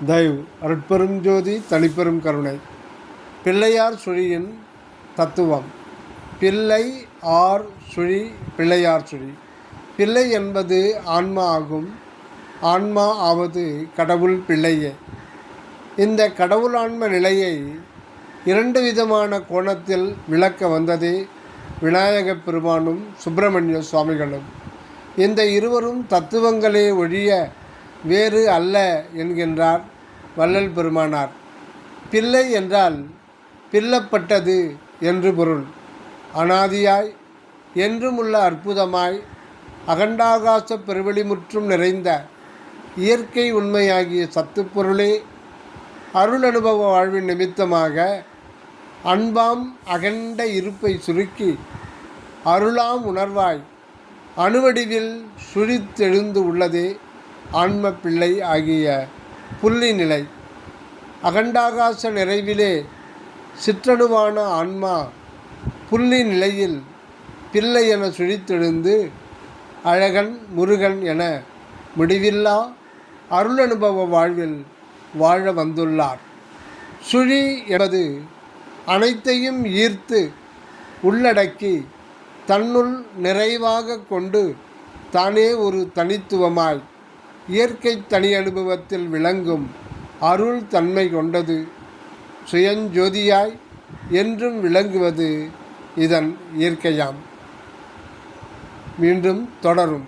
தயவு அருட்பெரும் ஜோதி தனிப்பெரும் கருணை. பிள்ளையார் சுழியின் தத்துவம். பிள்ளை ஆர் சுழி பிள்ளையார் சுழி. பிள்ளை என்பது ஆன்மா ஆகும். ஆன்மா ஆவது கடவுள் பிள்ளையே. இந்த கடவுள் ஆன்ம நிலையை இரண்டு விதமான கோணத்தில் விளக்க வந்ததே விநாயகப் பெருமானும் சுப்பிரமணிய சுவாமிகளும். இந்த இருவரும் தத்துவங்களே ஒழிய வேறு அல்ல என்கின்றார் வள்ளல் பெருமானார். பிள்ளை என்றால் பிள்ளப்பட்டது என்று பொருள். அனாதியாய் என்றுமுள்ள அற்புதமாய் அகண்டாகாச பெருவெளிமுற்றும் நிறைந்த இயற்கை உண்மையாகிய சத்துப்பொருளே அருள் அனுபவ வாழ்வின் நிமித்தமாக அன்பாம் அகண்ட இருப்பை சுருக்கி அருளாம் உணர்வாய் அணுவடிவில் சுழித்தெழுந்து உள்ளதே ஆன்ம பிள்ளை ஆகிய புள்ளி நிலை. அகண்டாகாச நிறைவிலே சிற்றணுவான ஆன்மா புள்ளி நிலையில் பிள்ளை என சுழித்தெழுந்து அழகன் முருகன் என முடிவில்லா அருள் அனுபவ வாழ்வில் வாழ வந்துள்ளார். சுழி என்பது அனைத்தையும் ஈர்த்து உள்ளடக்கி தன்னுள் நிறைவாக கொண்டு தானே ஒரு தனித்துவமாய் இயற்கை தனி அனுபவத்தில் விளங்கும் அருள் தன்மை கொண்டது. சுயஞ்சோதியாய் என்றும் விளங்குவது இதன் இயற்கையாம். மீண்டும் தொடரும்.